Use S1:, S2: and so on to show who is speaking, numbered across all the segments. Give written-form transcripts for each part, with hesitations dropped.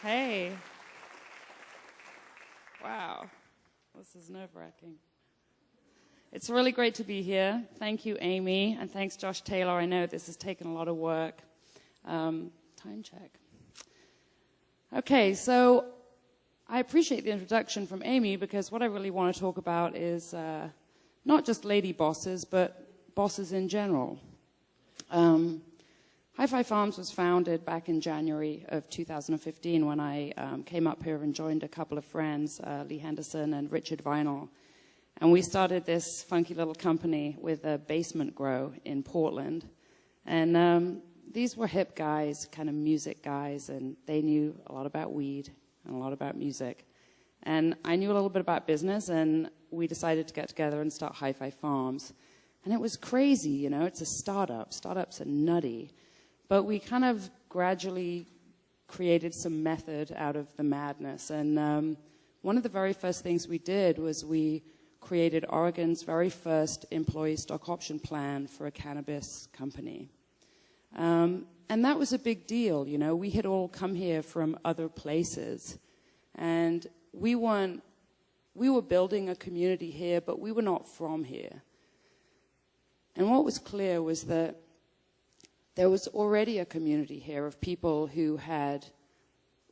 S1: Hey. Wow. This is nerve-wracking. It's really great to be here. Thank you, Amy, and thanks, Josh Taylor. I know this has taken a lot of work. Time check. Okay, so I appreciate the introduction from Amy because what I really want to talk about is not just lady bosses, but bosses in general. HiFi Farms was founded back in January of 2015 when I came up here and joined a couple of friends, Lee Henderson and Richard Vinal. And we started this funky little company with a basement grow in Portland. And these were hip guys, kind of music guys, and they knew a lot about weed and a lot about music. And I knew a little bit about business, and we decided to get together and start HiFi Farms. And it was crazy, you know, it's a startup. Startups are nutty. But we kind of gradually created some method out of the madness. And one of the very first things we did was we created Oregon's very first employee stock option plan for a cannabis company. And that was a big deal, you know. We had all come here from other places. And we were building a community here, but we were not from here. And what was clear was that there was already a community here of people who had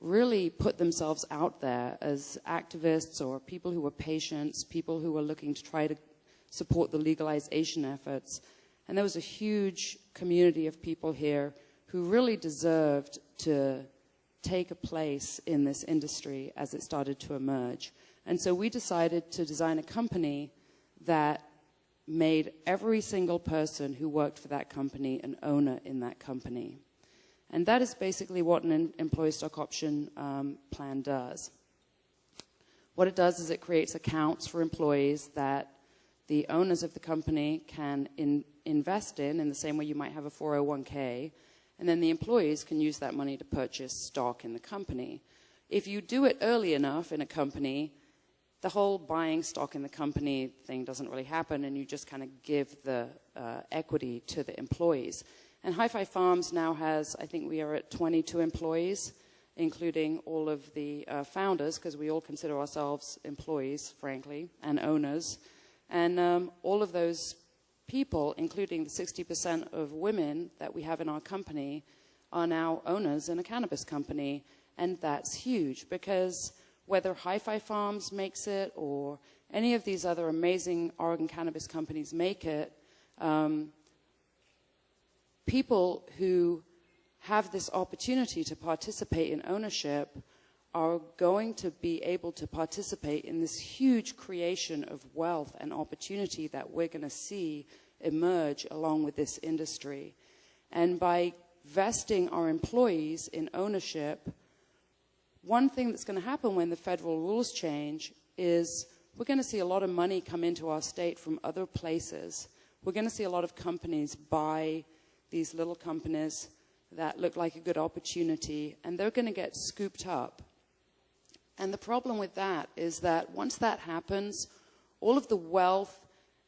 S1: really put themselves out there as activists or people who were patients, people who were looking to try to support the legalization efforts. And there was a huge community of people here who really deserved to take a place in this industry as it started to emerge. And so we decided to design a company that made every single person who worked for that company an owner in that company. And that is basically what an employee stock option plan does. What it does is it creates accounts for employees that the owners of the company can invest in the same way you might have a 401k, and then the employees can use that money to purchase stock in the company. If you do it early enough in a company, the whole buying stock in the company thing doesn't really happen, and you just kind of give the equity to the employees. And HiFi Farms now has, I think we are at 22 employees, including all of the founders, because we all consider ourselves employees, frankly, and owners. And all of those people, including the 60% of women that we have in our company, are now owners in a cannabis company. And that's huge, because whether HiFi Farms makes it or any of these other amazing Oregon cannabis companies make it, people who have this opportunity to participate in ownership are going to be able to participate in this huge creation of wealth and opportunity that we're going to see emerge along with this industry. And by vesting our employees in ownership, one thing that's going to happen when the federal rules change is we're going to see a lot of money come into our state from other places. We're going to see a lot of companies buy these little companies that look like a good opportunity, and they're going to get scooped up. And the problem with that is that once that happens, all of the wealth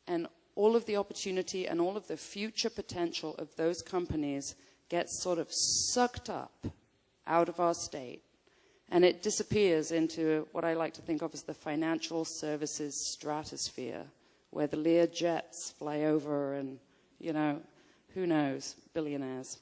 S1: and all of the opportunity and all of the future potential of those companies gets sort of sucked up out of our state. And it disappears into what I like to think of as the financial services stratosphere, where the Lear jets fly over and, you know, who knows, billionaires.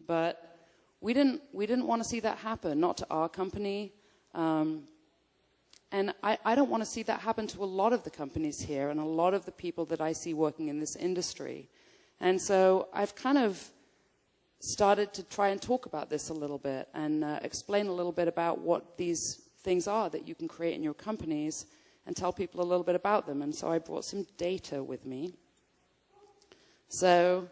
S1: But we didn't want to see that happen, not to our company. And I don't want to see that happen to a lot of the companies here and a lot of the people that I see working in this industry. And so I've kind of started to try and talk about this a little bit and explain a little bit about what these things are that you can create in your companies and tell people a little bit about them. And so I brought some data with me. So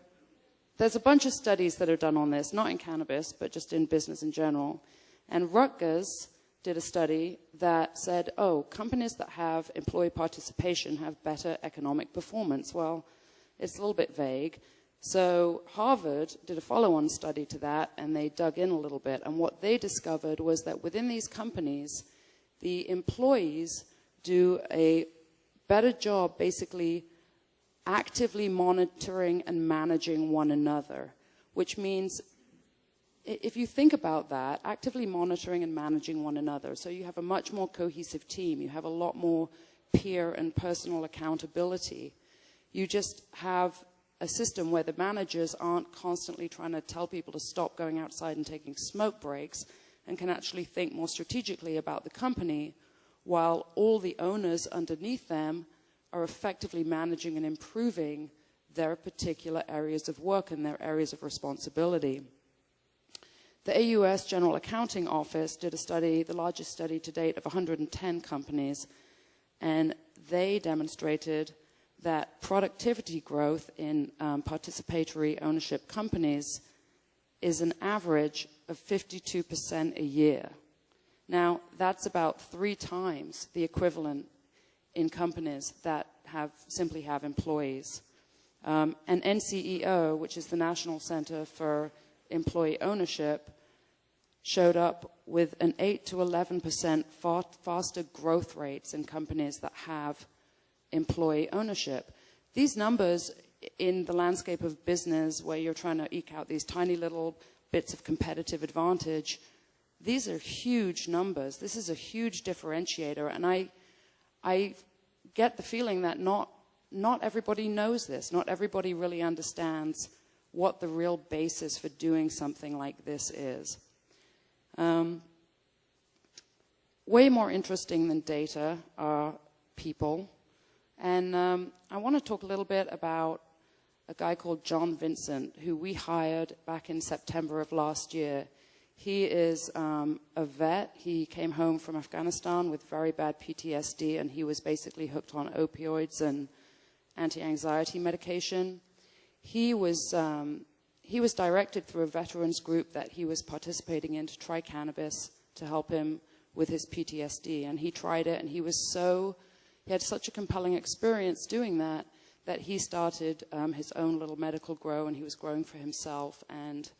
S1: there's a bunch of studies that are done on this, not in cannabis, but just in business in general. And Rutgers did a study that said, oh, companies that have employee participation have better economic performance. Well, it's a little bit vague. So Harvard did a follow-on study to that, and they dug in a little bit. And what they discovered was that within these companies, the employees do a better job basically actively monitoring and managing one another, which means if you think about that, actively monitoring and managing one another, so you have a much more cohesive team, you have a lot more peer and personal accountability. You just have a system where the managers aren't constantly trying to tell people to stop going outside and taking smoke breaks, and can actually think more strategically about the company, while all the owners underneath them are effectively managing and improving their particular areas of work and their areas of responsibility. The AUS General Accounting Office did a study, the largest study to date, of 110 companies, and they demonstrated that productivity growth in participatory ownership companies is an average of 52% a year. Now, that's about 3 times the equivalent in companies that simply have employees. And NCEO, which is the National Center for Employee Ownership, showed up with an 8 to 11% faster growth rates in companies that have employee ownership. These numbers in the landscape of business, where you're trying to eke out these tiny little bits of competitive advantage, these are huge numbers. This is a huge differentiator, and I get the feeling that not everybody knows this. Not everybody really understands what the real basis for doing something like this is. Way more interesting than data are people. And I want to talk a little bit about a guy called John Vincent, who we hired back in September of last year. He is a vet. He came home from Afghanistan with very bad PTSD, and he was basically hooked on opioids and anti-anxiety medication. He was directed through a veterans group that he was participating in to try cannabis to help him with his PTSD. And he tried it, and he had such a compelling experience doing that, that he started his own little medical grow, and he was growing for himself and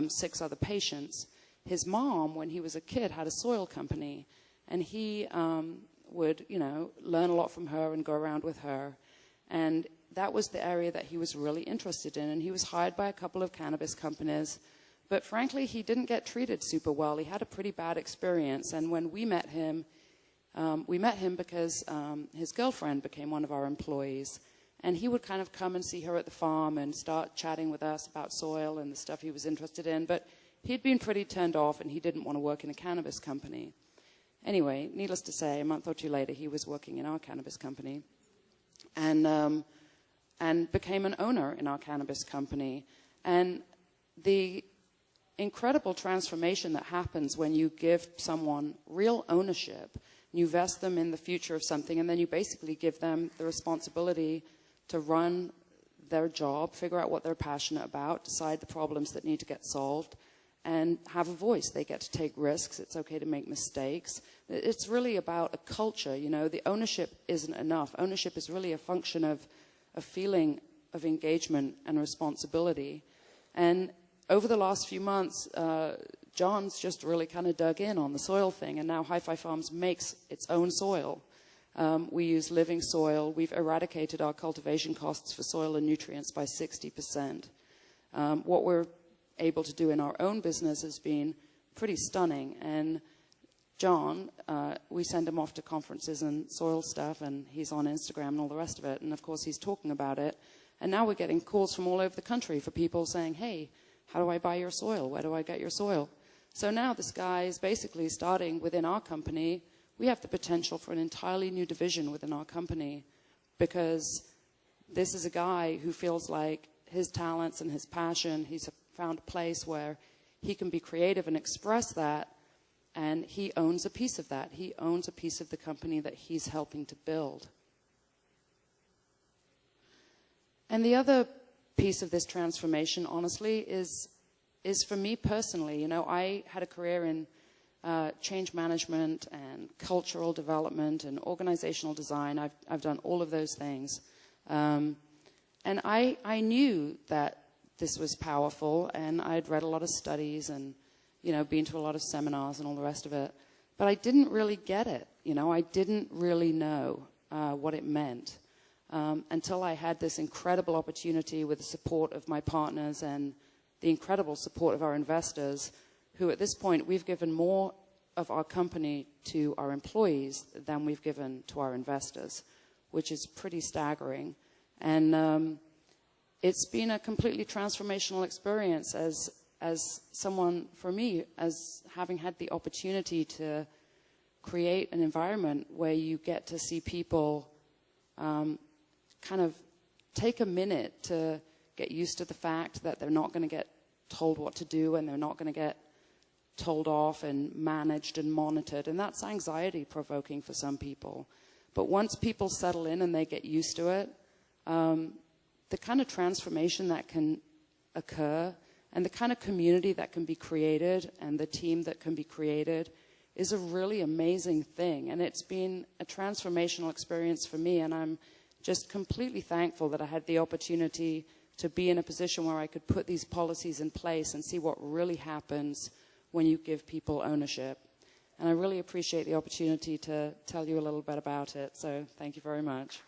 S1: 6 other patients. His mom, when he was a kid, had a soil company, and he would, learn a lot from her and go around with her. And that was the area that he was really interested in, and he was hired by a couple of cannabis companies. But frankly, he didn't get treated super well. He had a pretty bad experience, and when we met him because his girlfriend became one of our employees, and he would kind of come and see her at the farm and start chatting with us about soil and the stuff he was interested in, but he'd been pretty turned off, and he didn't want to work in a cannabis company. Anyway, needless to say, a month or 2 later, he was working in our cannabis company, and became an owner in our cannabis company. And the incredible transformation that happens when you give someone real ownership, you vest them in the future of something, and then you basically give them the responsibility to run their job, figure out what they're passionate about, decide the problems that need to get solved, and have a voice. They get to take risks. It's okay to make mistakes. It's really about a culture, The ownership isn't enough. Ownership is really a function of a feeling of engagement and responsibility. And over the last few months, John's just really kind of dug in on the soil thing, and now HiFi Farms makes its own soil. We use living soil. We've eradicated our cultivation costs for soil and nutrients by 60%. What we're able to do in our own business has been pretty stunning. And John, we send him off to conferences and soil stuff, and he's on Instagram and all the rest of it. And of course, he's talking about it. And now we're getting calls from all over the country for people saying, hey, how do I buy your soil? Where do I get your soil? So now this guy is basically starting within our company. We have the potential for an entirely new division within our company, because this is a guy who feels like his talents and his passion, he's found a place where he can be creative and express that, and he owns a piece of that. He owns a piece of the company that he's helping to build. And the other piece of this transformation, honestly, is for me personally. I had a career in change management and cultural development and organizational design. I've done all of those things. And I knew that this was powerful, and I'd read a lot of studies and, been to a lot of seminars and all the rest of it. But I didn't really get it. I didn't really know what it meant until I had this incredible opportunity with the support of my partners and the incredible support of our investors, who at this point we've given more of our company to our employees than we've given to our investors, which is pretty staggering. And it's been a completely transformational experience as someone, for me, as having had the opportunity to create an environment where you get to see people kind of take a minute to get used to the fact that they're not going to get told what to do, and they're not going to get told off and managed and monitored. And that's anxiety provoking for some people. But once people settle in and they get used to it, the kind of transformation that can occur and the kind of community that can be created and the team that can be created is a really amazing thing. And it's been a transformational experience for me, and I'm just completely thankful that I had the opportunity to be in a position where I could put these policies in place and see what really happens when you give people ownership. And I really appreciate the opportunity to tell you a little bit about it. So thank you very much.